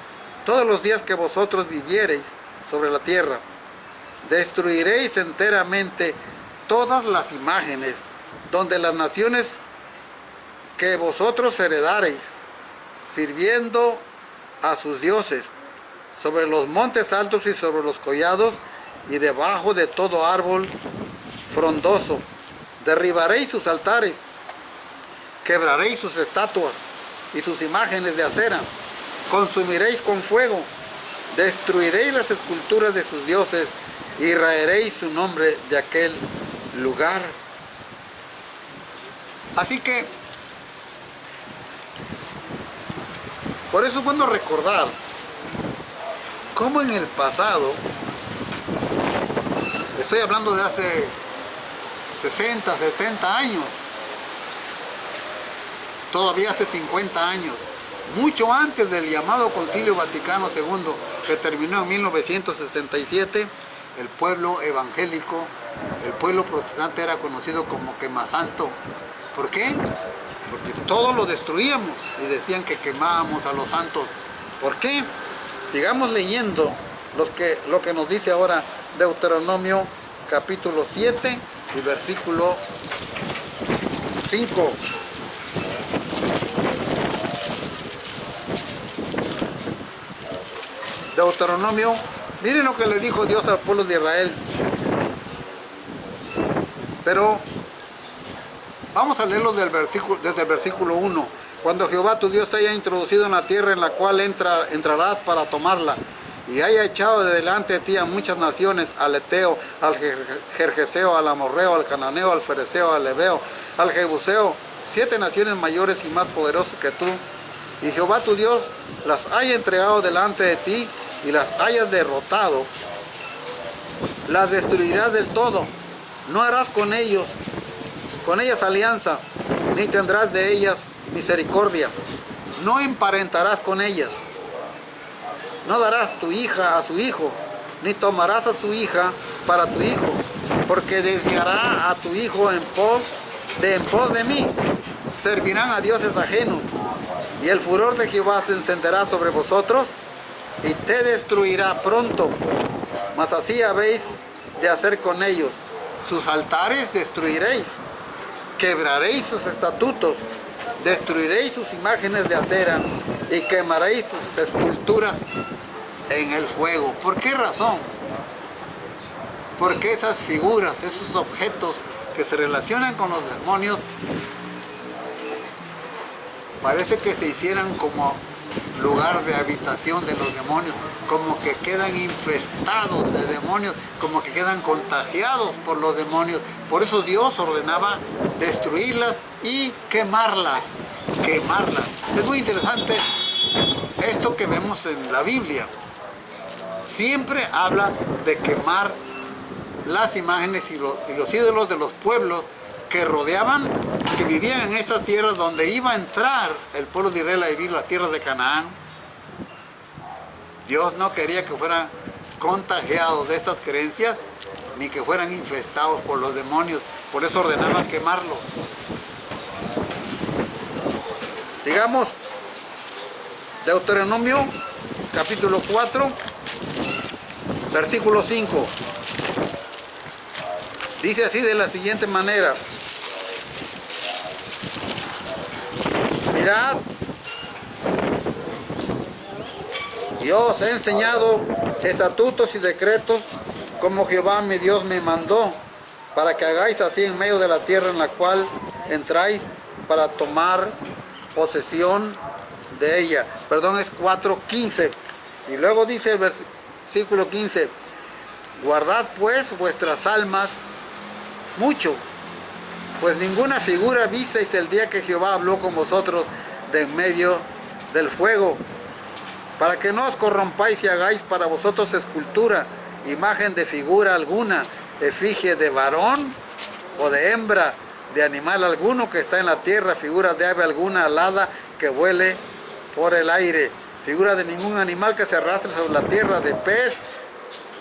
todos los días que vosotros viviereis sobre la tierra. Destruiréis enteramente todas las imágenes donde las naciones que vosotros heredareis, sirviendo a sus dioses, sobre los montes altos y sobre los collados, y debajo de todo árbol frondoso. Derribaréis sus altares, quebraréis sus estatuas y sus imágenes de acera, consumiréis con fuego, destruiréis las esculturas de sus dioses y raeréis su nombre de aquel lugar. Así que, por eso es bueno recordar cómo en el pasado, estoy hablando de hace 60, 70 años, todavía hace 50 años, mucho antes del llamado Concilio Vaticano II, que terminó en 1967, el pueblo evangélico, el pueblo protestante era conocido como quemasanto. ¿Por qué? Porque todo lo destruíamos y decían que quemábamos a los santos. ¿Por qué? Sigamos leyendo lo que nos dice ahora Deuteronomio capítulo 7 y versículo 5. Deuteronomio, miren lo que le dijo Dios al pueblo de Israel. Pero vamos a leerlo desde el versículo 1. Cuando Jehová tu Dios te haya introducido en la tierra en la cual entrarás para tomarla, y haya echado de delante de ti a muchas naciones, al Eteo, al Gergeseo, al Amorreo, al Cananeo, al Fereceo, al Ebeo, al Jebuseo, 7 naciones mayores y más poderosas que tú, y Jehová tu Dios las haya entregado delante de ti y las hayas derrotado, las destruirás del todo. No harás con ellas alianza, ni tendrás de ellas misericordia. No emparentarás con ellas. No darás tu hija a su hijo, ni tomarás a su hija para tu hijo, porque desviará a tu hijo en pos de mí. Servirán a dioses ajenos, y el furor de Jehová se encenderá sobre vosotros, y te destruirá pronto. Mas así habéis de hacer con ellos. Sus altares destruiréis, quebraréis sus estatutos, destruiréis sus imágenes de acera, y quemaréis sus esculturas en el fuego. ¿Por qué razón? Porque esas figuras, esos objetos que se relacionan con los demonios, parece que se hicieran como lugar de habitación de los demonios, como que quedan infestados de demonios, como que quedan contagiados por los demonios. Por eso Dios ordenaba destruirlas y quemarlas. Es muy interesante esto que vemos en la Biblia. Siempre habla de quemar las imágenes y los ídolos de los pueblos que rodeaban, que vivían en estas tierras donde iba a entrar el pueblo de Israel a vivir, las tierras de Canaán. Dios no quería que fueran contagiados de estas creencias, ni que fueran infestados por los demonios. Por eso ordenaba quemarlos. Digamos, Deuteronomio, capítulo 4, versículo 5. Dice así de la siguiente manera: mirad, yo os he enseñado estatutos y decretos como Jehová mi Dios me mandó, para que hagáis así en medio de la tierra en la cual entráis para tomar posesión de ella. Perdón, es 4:15. Y luego dice el versículo 15: guardad pues vuestras almas mucho, pues ninguna figura visteis el día que Jehová habló con vosotros de en medio del fuego, para que no os corrompáis y hagáis para vosotros escultura, imagen de figura alguna, efigie de varón o de hembra, de animal alguno que está en la tierra, figura de ave alguna alada que vuele por el aire, figura de ningún animal que se arrastre sobre la tierra, de pez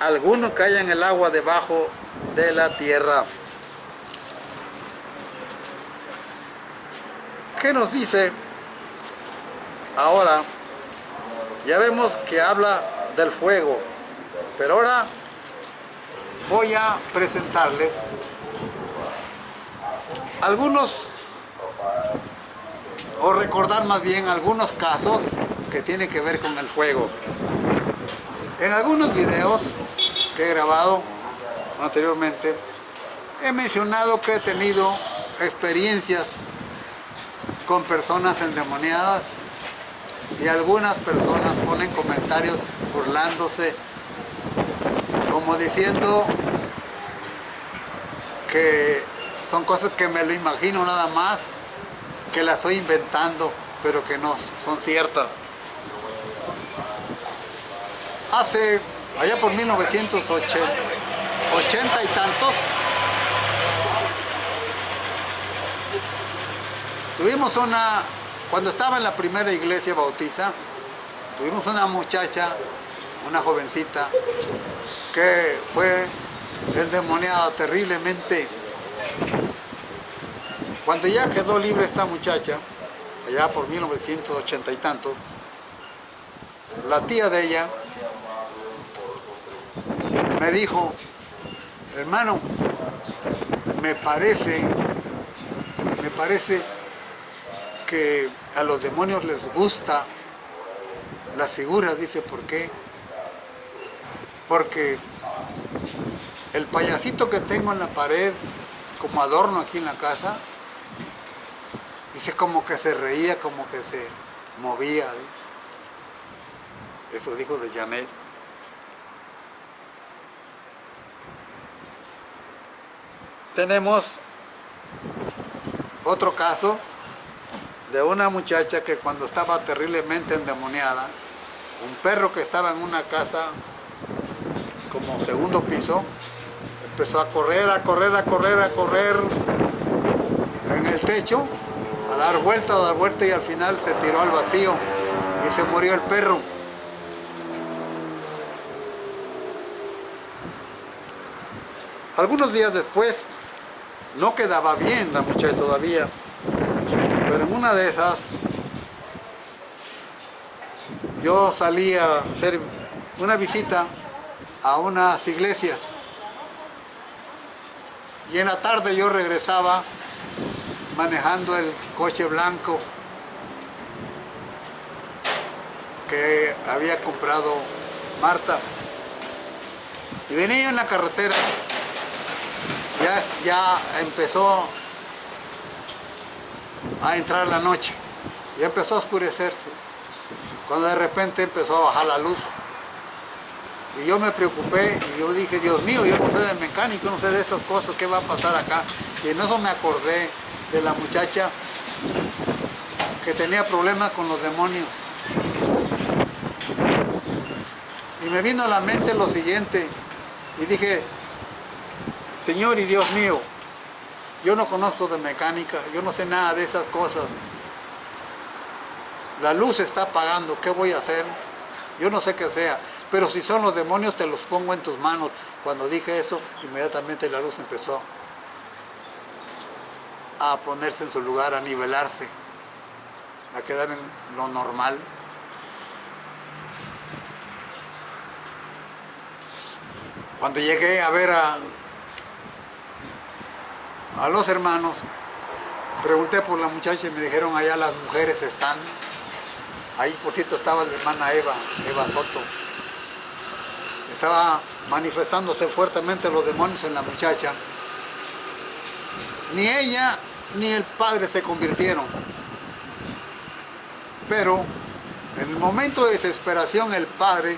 alguno que haya en el agua debajo de la tierra. ¿Qué nos dice ahora? Ya vemos que habla del fuego, pero ahora voy a presentarles algunos, o recordar más bien algunos casos que tienen que ver con el fuego. En algunos videos que he grabado anteriormente, he mencionado que he tenido experiencias con personas endemoniadas, y algunas personas ponen comentarios burlándose, como diciendo que son cosas que me lo imagino nada más, que las estoy inventando, pero que no son ciertas. Hace, allá por 1980 y tantos, tuvimos cuando estaba en la primera iglesia bautiza, tuvimos una muchacha, una jovencita, que fue endemoniada terriblemente. Cuando ya quedó libre esta muchacha, allá por 1980 y tantos, la tía de ella me dijo: hermano, me parece que a los demonios les gusta las figuras. Dice, ¿por qué? Porque el payasito que tengo en la pared como adorno aquí en la casa, dice, como que se reía, como que se movía. Eso dijo de Janet. Tenemos otro caso de una muchacha que cuando estaba terriblemente endemoniada, un perro que estaba en una casa como segundo piso, empezó a correr en el techo, a dar vuelta y al final se tiró al vacío y se murió el perro. Algunos días después, no quedaba bien la muchacha todavía, pero en una de esas yo salí a hacer una visita a unas iglesias y en la tarde yo regresaba manejando el coche blanco que había comprado Marta, y venía en la carretera. Ya empezó a entrar la noche, ya empezó a oscurecerse, cuando de repente empezó a bajar la luz. Y yo me preocupé y yo dije, Dios mío, yo no sé de mecánico, no sé de estas cosas, ¿qué va a pasar acá? Y en eso me acordé de la muchacha que tenía problemas con los demonios. Y me vino a la mente lo siguiente, y dije, Señor y Dios mío, yo no conozco de mecánica, yo no sé nada de estas cosas. La luz se está apagando, ¿qué voy a hacer? yo no sé qué sea, pero si son los demonios te los pongo en tus manos. Cuando dije eso, inmediatamente la luz empezó a ponerse en su lugar, a nivelarse, a quedar en lo normal. Cuando llegué a ver a los hermanos, pregunté por la muchacha y me dijeron, allá las mujeres están. Ahí, por cierto, estaba la hermana Eva Soto. Estaba manifestándose fuertemente los demonios en la muchacha. Ni ella ni el padre se convirtieron. Pero en el momento de desesperación el padre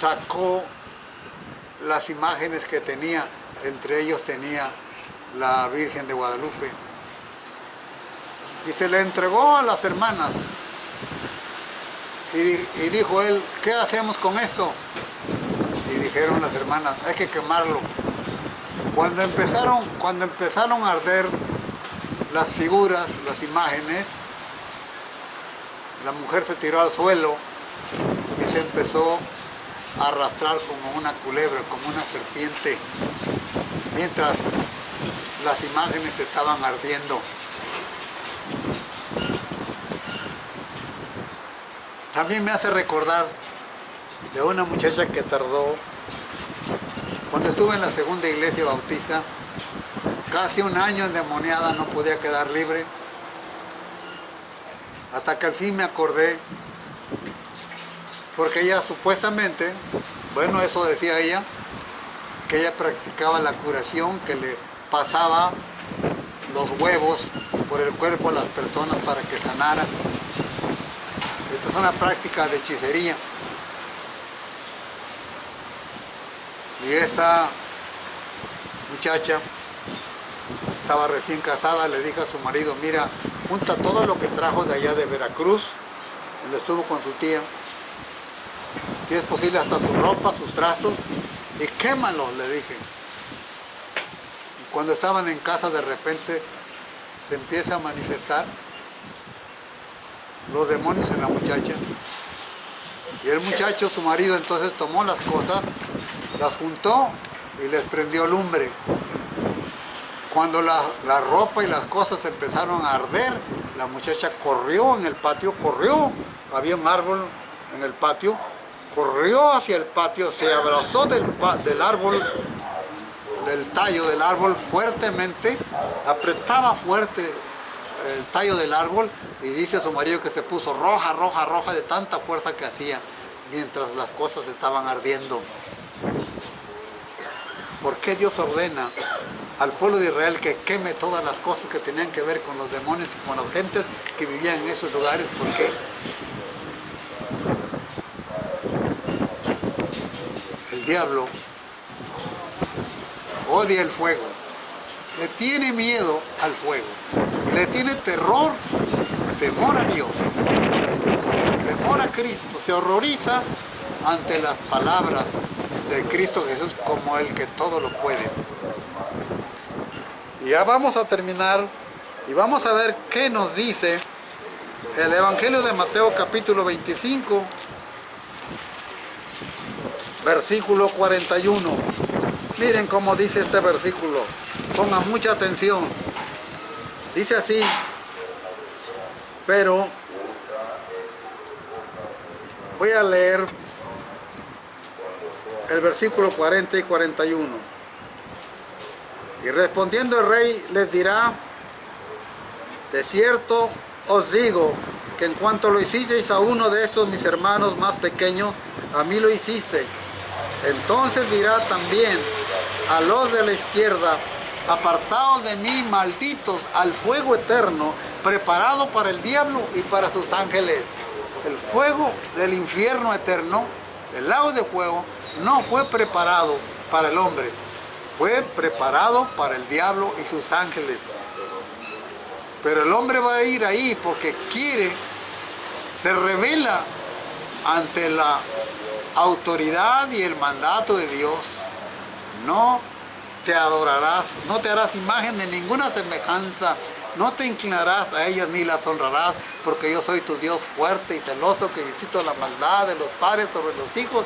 sacó las imágenes que tenía. Entre ellos tenía la Virgen de Guadalupe. Y se le entregó a las hermanas. Y dijo él, ¿qué hacemos con esto? Y dijeron las hermanas, hay que quemarlo. Cuando empezaron a arder las figuras, las imágenes, la mujer se tiró al suelo y se empezó a arrastrar como una culebra, como una serpiente, mientras las imágenes estaban ardiendo. También me hace recordar de una muchacha que tardó, cuando estuve en la segunda iglesia bautista, casi un año endemoniada, no podía quedar libre, hasta que al fin me acordé, porque ella supuestamente, bueno, eso decía ella, que ella practicaba la curación, que le pasaba los huevos por el cuerpo a las personas para que sanaran. Esta es una práctica de hechicería. Y esa muchacha estaba recién casada, le dijo a su marido, mira, junta todo lo que trajo de allá de Veracruz, donde estuvo con su tía, si es posible hasta su ropa, sus trazos, y quémalos, le dije. Y cuando estaban en casa, de repente se empieza a manifestar los demonios en la muchacha. Y el muchacho, su marido, entonces tomó las cosas, las juntó y les prendió lumbre. Cuando la ropa y las cosas empezaron a arder, la muchacha corrió en el patio, corrió, había un árbol en el patio, corrió hacia el patio, se abrazó del árbol, del tallo del árbol fuertemente, apretaba fuerte el tallo del árbol y dice a su marido que se puso roja, roja, roja de tanta fuerza que hacía mientras las cosas estaban ardiendo. ¿Por qué Dios ordena al pueblo de Israel que queme todas las cosas que tenían que ver con los demonios y con las gentes que vivían en esos lugares? ¿Por qué? El diablo odia el fuego, le tiene miedo al fuego, y le tiene temor a Dios, temor a Cristo, se horroriza ante las palabras de Cristo Jesús como el que todo lo puede. Y ya vamos a terminar y vamos a ver qué nos dice el Evangelio de Mateo capítulo 25, versículo 41. Miren cómo dice este versículo, pongan mucha atención. Dice así, pero voy a leer el versículo 40 y 41. Y respondiendo el rey les dirá, de cierto os digo que en cuanto lo hicisteis a uno de estos mis hermanos más pequeños, a mí lo hicisteis. Entonces dirá también a los de la izquierda, apartados de mí, malditos, al fuego eterno, preparado para el diablo y para sus ángeles. El fuego del infierno eterno, el lago de fuego, no fue preparado para el hombre, fue preparado para el diablo y sus ángeles. Pero el hombre va a ir ahí porque quiere, se revela ante la autoridad y el mandato de Dios. No te adorarás, no te harás imagen de ninguna semejanza No te inclinarás a ellas ni las honrarás, porque yo soy tu Dios fuerte y celoso, que visito la maldad de los padres sobre los hijos,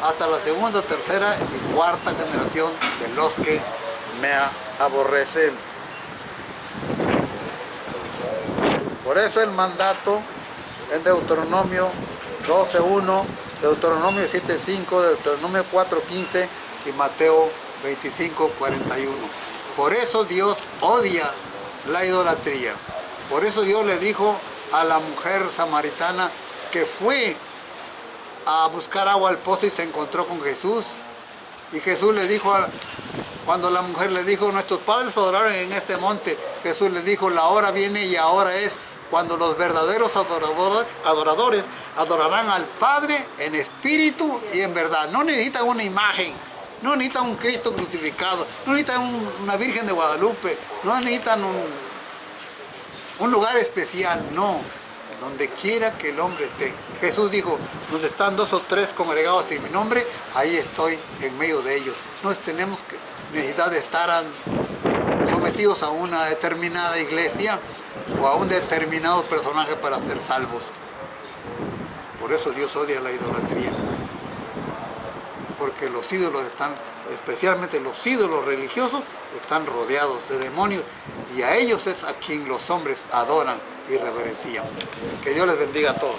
hasta la segunda, tercera y cuarta generación de los que me aborrecen. Por eso el mandato en Deuteronomio 12:1, Deuteronomio 7:5, Deuteronomio 4:15 y Mateo 25:41. Por eso Dios odia la idolatría. Por eso Dios le dijo a la mujer samaritana que fue a buscar agua al pozo y se encontró con Jesús. Y Jesús le dijo, cuando la mujer le dijo, nuestros padres adoraron en este monte, Jesús le dijo, la hora viene y ahora es cuando los verdaderos adoradores adorarán al Padre en espíritu y en verdad. No necesitan una imagen, no necesitan un Cristo crucificado, no necesitan una Virgen de Guadalupe, no necesitan un lugar especial, no. Donde quiera que el hombre esté. Jesús dijo, donde están 2 o 3 congregados en mi nombre, ahí estoy en medio de ellos. No tenemos necesidad de estar sometidos a una determinada iglesia o a un determinado personaje para ser salvos. Por eso Dios odia la idolatría. Porque los ídolos están, especialmente los ídolos religiosos, están rodeados de demonios y a ellos es a quien los hombres adoran y reverencian. Que Dios les bendiga a todos.